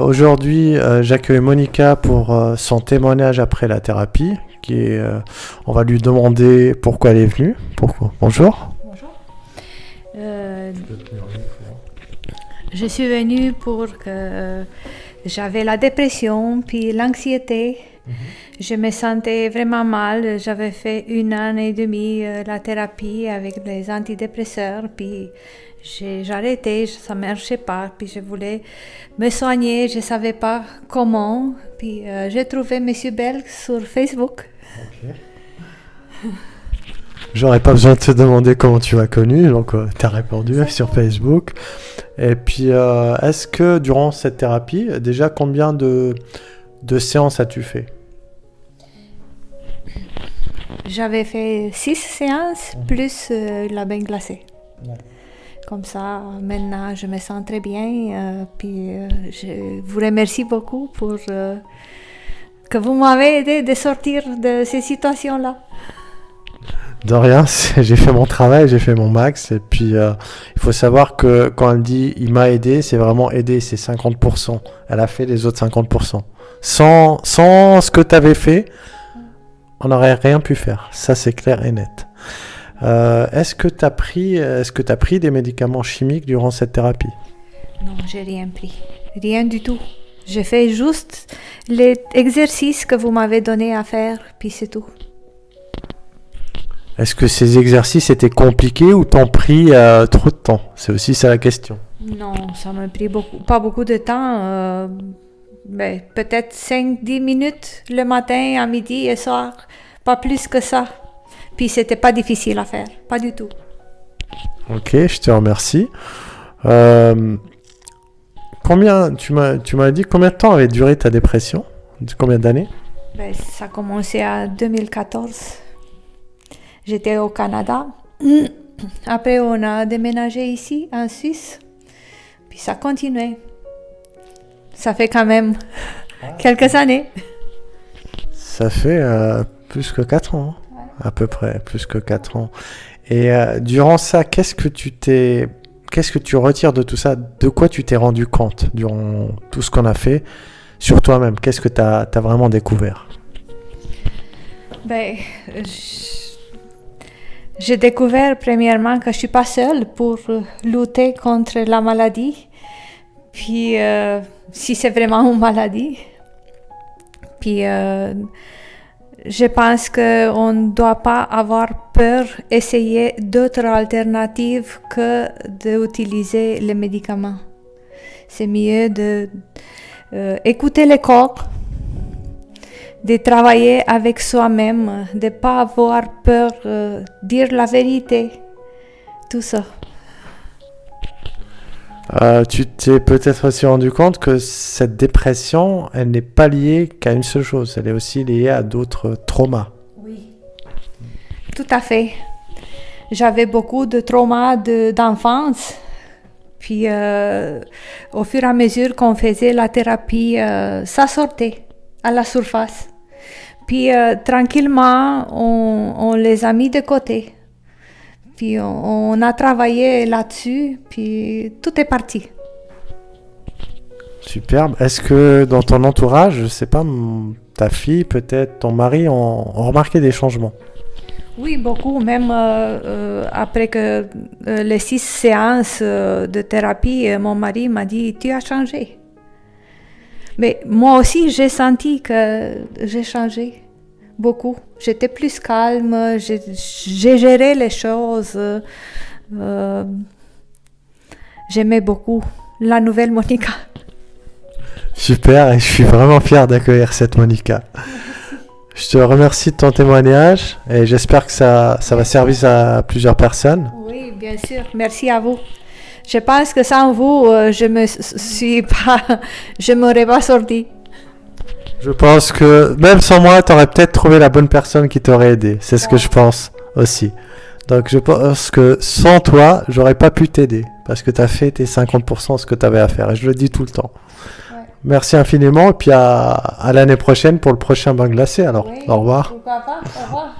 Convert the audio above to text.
Aujourd'hui, j'accueille Monica pour son témoignage après la thérapie. On va lui demander pourquoi elle est venue. Bonjour. Bonjour. Je suis venue pour que j'avais la dépression puis l'anxiété. Je me sentais vraiment mal. J'avais fait 1 an et demi la thérapie avec les antidépresseurs. Puis j'ai arrêté, ça ne marchait pas. Puis je voulais me soigner, je ne savais pas comment. Puis j'ai trouvé M. Belg sur Facebook. Okay. J'aurais pas besoin de te demander comment tu m'as connu, donc tu as répondu sur Facebook. Et puis, est-ce que durant cette thérapie, déjà combien de séances as-tu fait? J'avais fait 6 séances plus la bain glacée. Ouais. Comme ça, maintenant, je me sens très bien. Puis, je vous remercie beaucoup pour que vous m'avez aidé de sortir de ces situations-là. De rien, j'ai fait mon travail, j'ai fait mon max. Et puis, il faut savoir que quand elle dit « il m'a aidé », c'est vraiment aidé, c'est 50%. Elle a fait les autres 50%. Sans ce que tu avais fait, on n'aurait rien pu faire. Ça, c'est clair et net. Est-ce que tu as pris des médicaments chimiques durant cette thérapie? Non, j'ai rien pris. Rien du tout. J'ai fait juste les exercices que vous m'avez donné à faire, puis c'est tout. Est-ce que ces exercices étaient compliqués ou t'ont pris trop de temps? C'est aussi ça la question. Non, ça m'a pris pas beaucoup de temps. Peut-être 5-10 minutes le matin, à midi et soir. Pas plus que ça. Puis c'était pas difficile à faire, pas du tout. Ok, je te remercie. Tu m'as dit combien de temps avait duré ta dépression? Combien d'années? Ça a commencé en 2014. J'étais au Canada. Après, on a déménagé ici, en Suisse. Puis ça continuait. Ça fait quand même quelques années. Ça fait plus que 4 ans, hein, ouais. À peu près, plus que 4 ans. Et durant ça, qu'est-ce que tu retires de tout ça? De quoi tu t'es rendu compte durant tout ce qu'on a fait sur toi-même? Qu'est-ce que tu as vraiment découvert? J'ai découvert premièrement que je ne suis pas seule pour lutter contre la maladie. Puis, si c'est vraiment une maladie. Puis, je pense qu'on ne doit pas avoir peur d'essayer d'autres alternatives que d'utiliser les médicaments. C'est mieux d'écouter le corps, de travailler avec soi-même, de ne pas avoir peur de dire la vérité, tout ça. Tu t'es peut-être aussi rendu compte que cette dépression, elle n'est pas liée qu'à une seule chose, elle est aussi liée à d'autres traumas. Oui, tout à fait. J'avais beaucoup de traumas d'enfance. Puis, au fur et à mesure qu'on faisait la thérapie, ça sortait à la surface. Puis, tranquillement, on les a mis de côté. Puis, on a travaillé là-dessus, puis tout est parti. Superbe. Est-ce que dans ton entourage, je ne sais pas, ta fille, peut-être ton mari, ont remarqué des changements? Oui, beaucoup. Même après que les 6 séances de thérapie, mon mari m'a dit « Tu as changé ». Mais moi aussi, j'ai senti que j'ai changé beaucoup. J'étais plus calme, j'ai géré les choses. J'aimais beaucoup la nouvelle Monica. Super, et je suis vraiment fier d'accueillir cette Monica. Je te remercie de ton témoignage et j'espère que ça va servir à plusieurs personnes. Oui, bien sûr. Merci à vous. Je pense que sans vous, je m'aurais pas sorti. Je pense que même sans moi, tu aurais peut-être trouvé la bonne personne qui t'aurait aidé. C'est ce que je pense aussi. Donc je pense que sans toi, j'aurais pas pu t'aider parce que tu as fait tes 50% de ce que tu avais à faire. Et je le dis tout le temps. Ouais. Merci infiniment et puis à l'année prochaine pour le prochain bain glacé. Alors, oui, au revoir. Pourquoi pas? Au revoir.